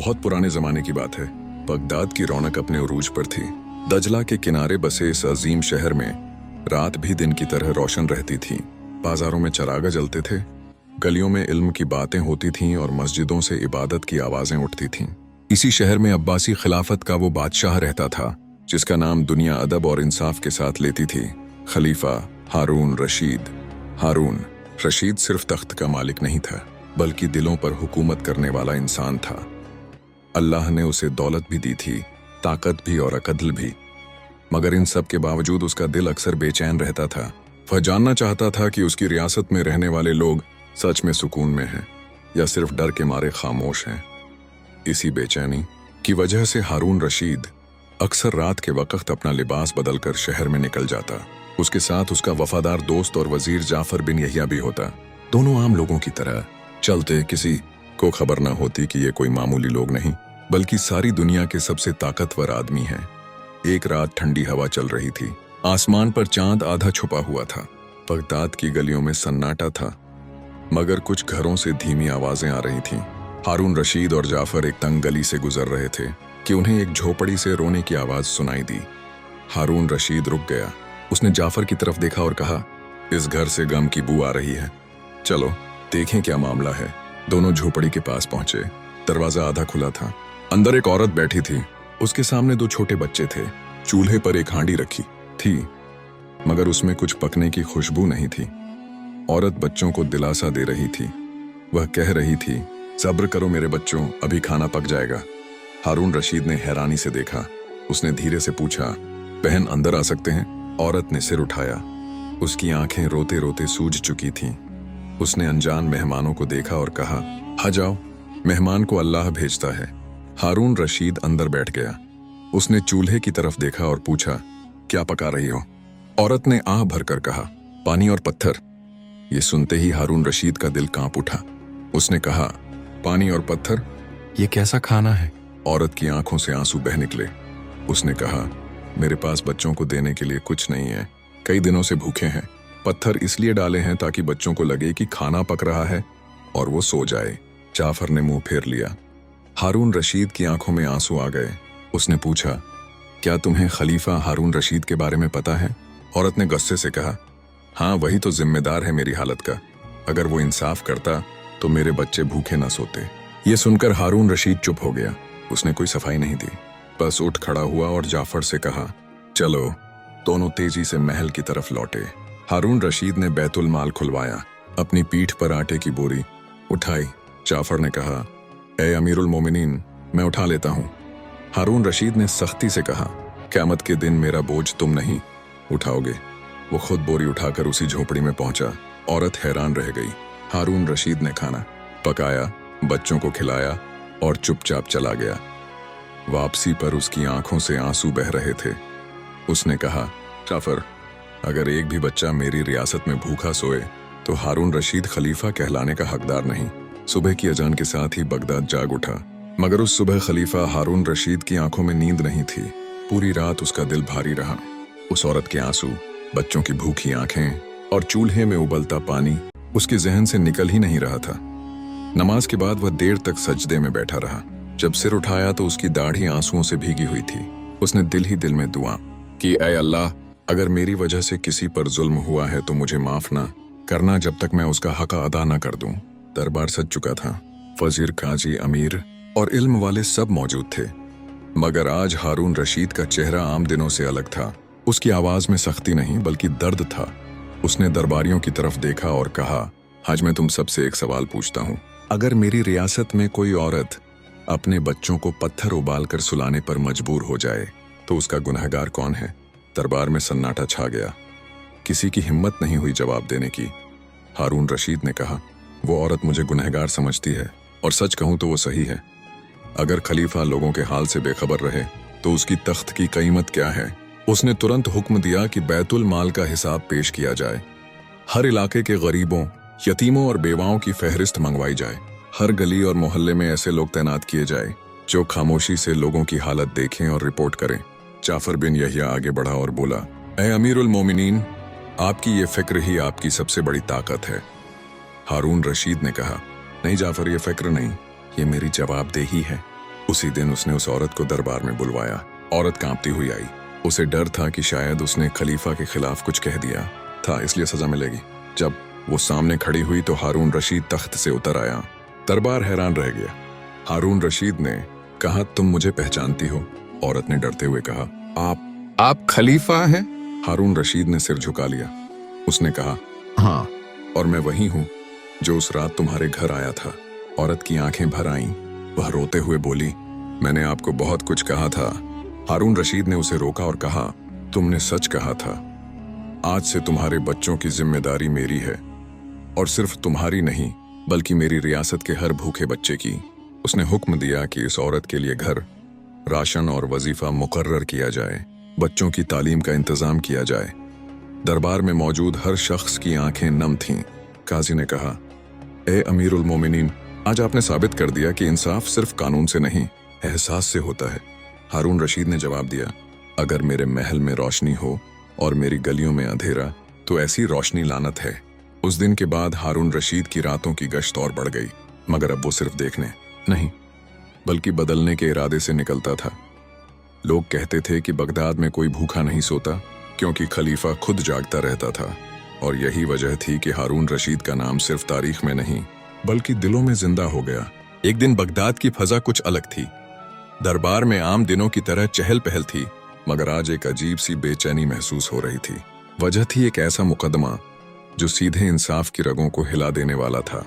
बहुत पुराने जमाने की बात है। बगदाद की रौनक अपने उरूज पर थी। दजला के किनारे बसे इस अजीम शहर में रात भी दिन की तरह रोशन रहती थी। बाजारों में चरागा जलते थे, गलियों में इल्म की बातें होती थीं और मस्जिदों से इबादत की आवाजें उठती थीं। इसी शहर में अब्बासी खिलाफत का वो बादशाह रहता था जिसका नाम दुनिया अदब और इंसाफ के साथ लेती थी, खलीफा हारून रशीद। हारून रशीद सिर्फ तख्त का मालिक नहीं था बल्कि दिलों पर हुकूमत करने वाला इंसान था। अल्लाह ने उसे दौलत भी दी थी, ताकत भी और अकदल भी, मगर इन सब के बावजूद उसका दिल अक्सर बेचैन रहता था। वह जानना चाहता था कि उसकी रियासत में रहने वाले लोग सच में सुकून में हैं या सिर्फ डर के मारे खामोश हैं। इसी बेचैनी की वजह से हारून रशीद अक्सर रात के वक्त अपना लिबास बदलकर शहर में निकल जाता। उसके साथ उसका वफादार दोस्त और वजीर जाफर बिन यहिया भी होता। दोनों आम लोगों की तरह चलते, किसी को खबर न होती कि ये कोई मामूली लोग नहीं बल्कि सारी दुनिया के सबसे ताकतवर आदमी हैं। एक रात ठंडी हवा चल रही थी, आसमान पर चांद आधा छुपा हुआ था। बगदाद की गलियों में सन्नाटा था, मगर कुछ घरों से धीमी आवाजें आ रही थीं। हारून रशीद और जाफर एक तंग गली से गुजर रहे थे कि उन्हें एक झोपड़ी से रोने की आवाज सुनाई दी। हारून रशीद रुक गया। उसने जाफर की तरफ देखा और कहा, इस घर से गम की बू आ रही है, चलो देखें क्या मामला है। दोनों झोपड़ी के पास पहुंचे। दरवाजा आधा खुला था। अंदर एक औरत बैठी थी। उसके सामने दो छोटे बच्चे थे। चूल्हे पर एक हांडी रखी थी, मगर उसमें कुछ पकने की खुशबू नहीं थी। औरत बच्चों को दिलासा दे रही थी। वह कह रही थी, सब्र करो मेरे बच्चों, अभी खाना पक जाएगा। हारून रशीद ने हैरानी से देखा। उसने धीरे से पूछा, बहन अंदर आ सकते हैं? औरत ने सिर उठाया। उसकी आंखें रोते रोते सूज चुकी थीं। उसने अनजान मेहमानों को देखा और कहा, आ जाओ, मेहमान को अल्लाह भेजता है। हारून रशीद अंदर बैठ गया। उसने चूल्हे की तरफ देखा और पूछा, क्या पका रही हो? औरत ने आह भरकर कहा, पानी और पत्थर। ये सुनते ही हारून रशीद का दिल कांप उठा। उसने कहा, पानी और पत्थर, ये कैसा खाना है? औरत की आंखों से आंसू बह निकले। उसने कहा, मेरे पास बच्चों को देने के लिए कुछ नहीं है, कई दिनों से भूखे हैं। पत्थर इसलिए डाले हैं ताकि बच्चों को लगे कि खाना पक रहा है और वो सो जाए। जाफर ने मुंह फेर लिया। हारून रशीद की आंखों में आंसू आ गए। उसने पूछा, क्या तुम्हें खलीफा हारून रशीद के बारे में पता है? औरत ने गुस्से से कहा, हाँ, वही तो जिम्मेदार है मेरी हालत का। अगर वो इंसाफ करता तो मेरे बच्चे भूखे ना सोते। ये सुनकर हारून रशीद चुप हो गया। उसने कोई सफाई नहीं दी, बस उठ खड़ा हुआ और जाफर से कहा, चलो। दोनों तेजी से महल की तरफ लौटे। हारून रशीद ने बैतुल माल खुलवाया, अपनी पीठ पर आटे की बोरी उठाई। जाफर ने कहा, ए अमीरुल मोमिनीन, मैं उठा लेता हूँ। हारून रशीद ने सख्ती से कहा, क़यामत के दिन मेरा बोझ तुम नहीं उठाओगे। वो खुद बोरी उठाकर उसी झोपड़ी में पहुंचा। औरत हैरान रह गई। हारून रशीद ने खाना पकाया, बच्चों को खिलाया और चुपचाप चला गया। वापसी पर उसकी आंखों से आंसू बह रहे थे। उसने कहा, जाफर, अगर एक भी बच्चा मेरी रियासत में भूखा सोए तो हारून रशीद खलीफा कहलाने का हकदार नहीं। सुबह की अजान के साथ ही बगदाद जाग उठा, मगर उस सुबह खलीफा हारून रशीद की आंखों में नींद नहीं थी। पूरी रात उसका दिल भारी रहा। उस औरत के आंसू, बच्चों की भूखी आंखें और चूल्हे में उबलता पानी उसके जहन से निकल ही नहीं रहा था। नमाज के बाद वह देर तक सजदे में बैठा रहा। जब सिर उठाया तो उसकी दाढ़ी आंसुओं से भीगी हुई थी। उसने दिल ही दिल में दुआ कि, ऐ अल्लाह, अगर मेरी वजह से किसी पर जुल्म हुआ है तो मुझे माफ ना करना जब तक मैं उसका हक अदा न कर दूं। दरबार सज चुका था। वजीर, काजी, अमीर और इल्म वाले सब मौजूद थे, मगर आज हारून रशीद का चेहरा आम दिनों से अलग था। उसकी आवाज में सख्ती नहीं बल्कि दर्द था। उसने दरबारियों की तरफ देखा और कहा, आज मैं तुम सबसे एक सवाल पूछता हूँ। अगर मेरी रियासत में कोई औरत अपने बच्चों को पत्थर उबालकर सुलाने पर मजबूर हो जाए तो उसका गुनहगार कौन है? दरबार में सन्नाटा छा गया। किसी की हिम्मत नहीं हुई जवाब देने की। हारून रशीद ने कहा, वो औरत मुझे गुनहगार समझती है और सच कहूं तो वो सही है। अगर खलीफा लोगों के हाल से बेखबर रहे तो उसकी तख्त की कीमत क्या है? उसने तुरंत हुक्म दिया कि बैतुल माल का हिसाब पेश किया जाए। हर इलाके के गरीबों, यतीमों और बेवाओं की फहरिस्त मंगवाई जाए। हर गली और मोहल्ले में ऐसे लोग तैनात किए जाए जो खामोशी से लोगों की हालत देखें और रिपोर्ट करें। जाफर बिन यहिया आगे बढ़ा और बोला, ऐ अमीरुल मोमिनीन, आपकी ये फिक्र ही आपकी सबसे बड़ी ताकत है। हारून रशीद ने कहा, नहीं जाफर, ये फिक्र नहीं, ये मेरी जवाबदेही है। उसी दिन उसने उस औरत को दरबार में बुलवाया। औरत कांपती हुई आई। उसे डर था कि शायद उसने खलीफा के खिलाफ कुछ कह दिया था, इसलिए सजा मिलेगी। जब वो सामने खड़ी हुई तो हारून रशीद तख्त से उतर आया। दरबार हैरान रह गया। हारून रशीद ने कहा, तुम मुझे पहचानती हो? औरत ने डरते हुए कहा, आप खलीफा हैं? हारून रशीद ने सिर झुका लिया। उसने कहा, हाँ, और मैं वही हूं जो उस रात तुम्हारे घर आया था। औरत की आंखें भर आईं। वह रोते हुए बोली, मैंने आपको बहुत कुछ कहा था। हारून रशीद ने उसे रोका और कहा, तुमने सच कहा था। आज से तुम्हारे बच्चों की जिम्मेदारी मेरी है, और सिर्फ तुम्हारी नहीं बल्कि मेरी रियासत के हर भूखे बच्चे की। उसने हुक्म दिया कि इस औरत के लिए घर, राशन और वजीफा मुकर्रर किया जाए, बच्चों की तालीम का इंतजाम किया जाए। दरबार में मौजूद हर शख्स की आंखें नम थीं। काजी ने कहा, ए अमीरुल मोमिनीन, आज आपने साबित कर दिया कि इंसाफ सिर्फ कानून से नहीं, एहसास से होता है। हारून रशीद ने जवाब दिया, अगर मेरे महल में रोशनी हो और मेरी गलियों में अंधेरा, तो ऐसी रोशनी लानत है। उस दिन के बाद हारून रशीद की रातों की गश्त और बढ़ गई, मगर अब वो सिर्फ देखने नहीं बल्कि बदलने के इरादे से निकलता था। लोग कहते थे कि बगदाद में कोई भूखा नहीं सोता, क्योंकि खलीफा खुद जागता रहता था, और यही वजह थी कि हारून रशीद का नाम सिर्फ तारीख में नहीं बल्कि दिलों में जिंदा हो गया। एक दिन बगदाद की फजा कुछ अलग थी। दरबार में आम दिनों की तरह चहल पहल थी, मगर आज एक अजीब सी बेचैनी महसूस हो रही थी। वजह थी एक ऐसा मुकदमा जो सीधे इंसाफ की रगों को हिला देने वाला था।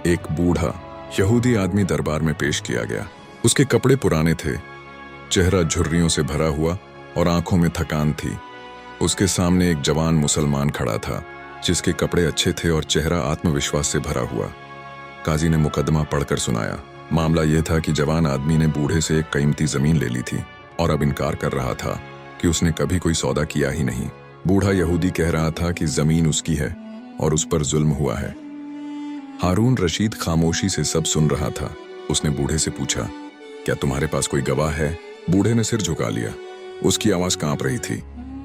एक बूढ़ा यहूदी आदमी दरबार में पेश किया गया। उसके कपड़े पुराने थे, चेहरा झुर्रियों से भरा हुआ और आंखों में थकान थी। उसके सामने एक जवान मुसलमान खड़ा था, जिसके कपड़े अच्छे थे और चेहरा आत्मविश्वास से भरा हुआ। काजी ने मुकदमा पढ़कर सुनाया। मामला यह था कि जवान आदमी ने बूढ़े से एक कीमती जमीन ले ली थी और अब इनकार कर रहा था कि उसने कभी कोई सौदा किया ही नहीं। बूढ़ा यहूदी कह रहा था कि जमीन उसकी है और उस पर जुल्म हुआ है। हारून रशीद खामोशी से सब सुन रहा था। उसने बूढ़े से पूछा, क्या तुम्हारे पास कोई गवाह है? बूढ़े ने सिर झुका लिया। उसकी आवाज कांप रही थी।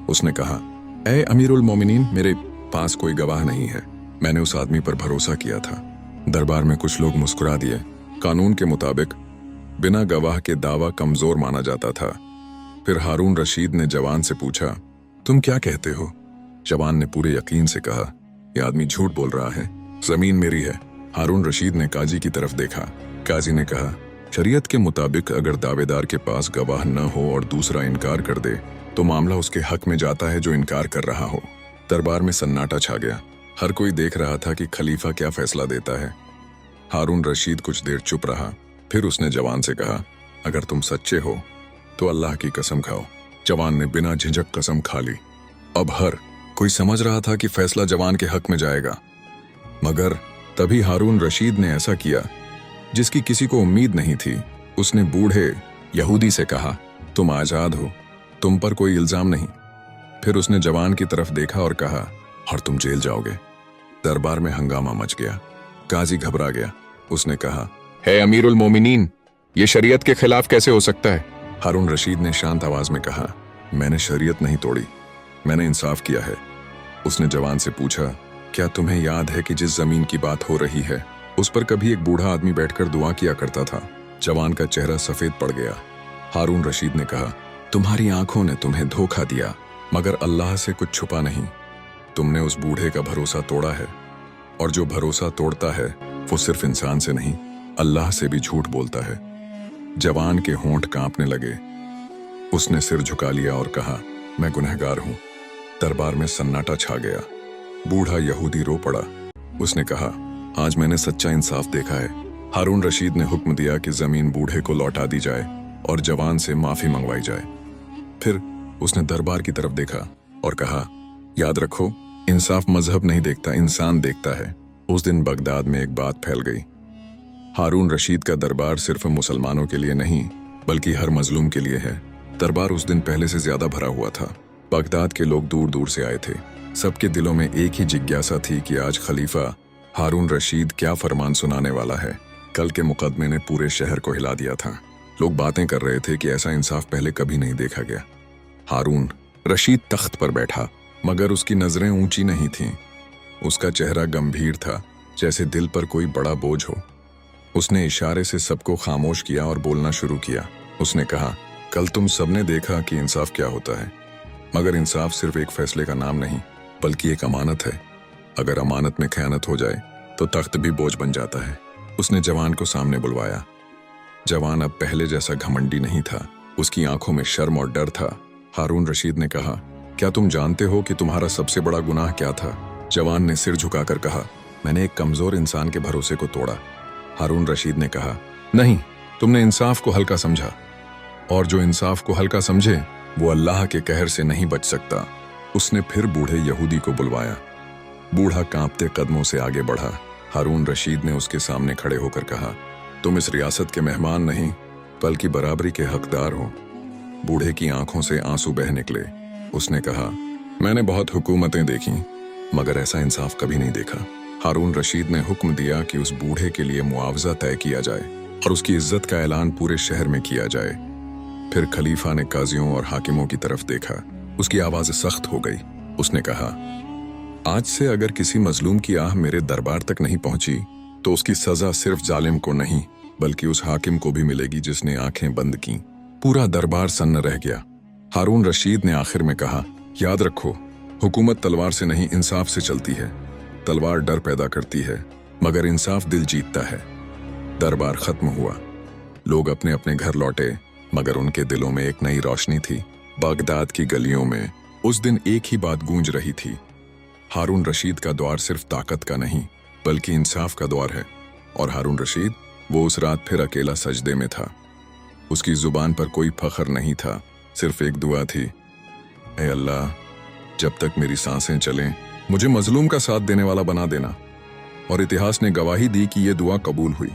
उसने कहा, ए अमीरुल मोमिनीन, मेरे पास कोई गवाह नहीं है। मैंने उस आदमी पर भरोसा किया था। दरबार में कुछ लोग मुस्कुरा दिए। कानून के मुताबिक बिना गवाह के दावा कमजोर माना जाता था। फिर हारून रशीद ने जवान से पूछा, तुम क्या कहते हो? जवान ने पूरे यकीन से कहा, यह आदमी झूठ बोल रहा है, जमीन मेरी है। हारून रशीद ने काजी की तरफ देखा। काजी ने कहा, शरीयत के मुताबिक अगर दावेदार के पास गवाह न हो और दूसरा इनकार कर दे तो मामला उसके हक में जाता है जो इनकार कर रहा हो। दरबार में सन्नाटा छा गया। हर कोई देख रहा था कि खलीफा क्या फैसला देता है। हारून रशीद कुछ देर चुप रहा। फिर उसने जवान से कहा, अगर तुम सच्चे हो तो अल्लाह की कसम खाओ। जवान ने बिना झिझक कसम खा ली। अब हर कोई समझ रहा था कि फैसला जवान के हक में जाएगा, मगर तभी हारून रशीद ने ऐसा किया जिसकी किसी को उम्मीद नहीं थी। उसने बूढ़े यहूदी से कहा, तुम आजाद हो, तुम पर कोई इल्जाम नहीं। फिर उसने जवान की तरफ देखा और कहा, और तुम जेल जाओगे। दरबार में हंगामा मच गया। काजी घबरा गया। उसने कहा, है अमीरुल मोमिनीन, ये शरीयत के खिलाफ कैसे हो सकता है? हारून रशीद ने शांत आवाज में कहा, मैंने शरीयत नहीं तोड़ी, मैंने इंसाफ किया है। उसने जवान से पूछा, क्या तुम्हें याद है कि जिस जमीन की बात हो रही है उस पर कभी एक बूढ़ा आदमी बैठकर दुआ किया करता था? जवान का चेहरा सफेद पड़ गया। हारून रशीद ने कहा, तुम्हारी आंखों ने तुम्हें धोखा दिया, मगर अल्लाह से कुछ छुपा नहीं। तुमने उस बूढ़े का भरोसा तोड़ा है, और जो भरोसा तोड़ता है वो सिर्फ इंसान से नहीं अल्लाह से भी झूठ बोलता है। जवान के होंठ कांपने लगे। उसने सिर झुका लिया और कहा, मैं गुनहगार हूं। दरबार में सन्नाटा छा गया। बूढ़ा यहूदी रो पड़ा। उसने कहा, आज मैंने सच्चा इंसाफ देखा है। हारून रशीद ने हुक्म दिया कि जमीन बूढ़े को लौटा दी जाए और जवान से माफी मंगवाई जाए। फिर उसने दरबार की तरफ देखा और कहा, याद रखो, इंसाफ मजहब नहीं देखता, इंसान देखता है। उस दिन बगदाद में एक बात फैल गई। हारून रशीद का दरबार सिर्फ मुसलमानों के लिए नहीं बल्कि हर मजलूम के लिए है। दरबार उस दिन पहले से ज्यादा भरा हुआ था। बगदाद के लोग दूर दूर से आए थे। सबके दिलों में एक ही जिज्ञासा थी कि आज खलीफा हारून रशीद क्या फरमान सुनाने वाला है। कल के मुकदमे ने पूरे शहर को हिला दिया था। लोग बातें कर रहे थे कि ऐसा इंसाफ पहले कभी नहीं देखा गया। हारून रशीद तख्त पर बैठा, मगर उसकी नजरें ऊंची नहीं थीं। उसका चेहरा गंभीर था, जैसे दिल पर कोई बड़ा बोझ हो। उसने इशारे से सबको खामोश किया और बोलना शुरू किया। उसने कहा, कल तुम सबने देखा कि इंसाफ क्या होता है, मगर इंसाफ सिर्फ एक फैसले का नाम नहीं बल्कि एक अमानत है। अगर अमानत में खयानत हो जाए तो तख्त भी बोझ बन जाता है। उसने जवान को सामने बुलवाया। जवान अब पहले जैसा घमंडी नहीं था, उसकी आंखों में शर्म और डर था। हारून रशीद ने कहा, क्या तुम जानते हो कि तुम्हारा सबसे बड़ा गुनाह क्या था? जवान ने सिर झुकाकर कहा, मैंने एक कमजोर इंसान के भरोसे को तोड़ा। हारून रशीद ने कहा, नहीं, तुमने इंसाफ को हल्का समझा, और जो इंसाफ को हल्का समझे वो अल्लाह के कहर से नहीं बच सकता। उसने फिर बूढ़े यहूदी को बुलवाया। बूढ़ा कांपते कदमों से आगे बढ़ा। हारून रशीद ने उसके सामने खड़े होकर कहा, तुम इस रियासत के मेहमान नहीं बल्कि बराबरी के हकदार हो। बूढ़े की आंखों से आंसू बह निकले। उसने कहा, मैंने बहुत हुकूमतें देखी मगर ऐसा इंसाफ कभी नहीं देखा। हारून रशीद ने हुक्म दिया कि उस बूढ़े के लिए मुआवजा तय किया जाए और उसकी इज्जत का ऐलान पूरे शहर में किया जाए। फिर खलीफा ने काजियों और हाकिमों की तरफ देखा। उसकी आवाज सख्त हो गई। उसने कहा, आज से अगर किसी मजलूम की आह मेरे दरबार तक नहीं पहुंची तो उसकी सजा सिर्फ जालिम को नहीं बल्कि उस हाकिम को भी मिलेगी जिसने आंखें बंद की। पूरा दरबार सन्न रह गया। हारून रशीद ने आखिर में कहा, याद रखो, हुकूमत तलवार से नहीं इंसाफ से चलती है। तलवार डर पैदा करती है मगर इंसाफ दिल जीतता है। दरबार खत्म हुआ। लोग अपने अपने घर लौटे मगर उनके दिलों में एक नई रोशनी थी। बगदाद की गलियों में उस दिन एक ही बात गूंज रही थी, हारून रशीद का द्वार सिर्फ ताकत का नहीं बल्कि इंसाफ का द्वार है। और हारून रशीद वो उस रात फिर अकेला सजदे में था। उसकी जुबान पर कोई फख्र नहीं था, सिर्फ एक दुआ थी, ऐ अल्लाह, जब तक मेरी सांसें चलें मुझे मजलूम का साथ देने वाला बना देना। और इतिहास ने गवाही दी कि ये दुआ कबूल हुई।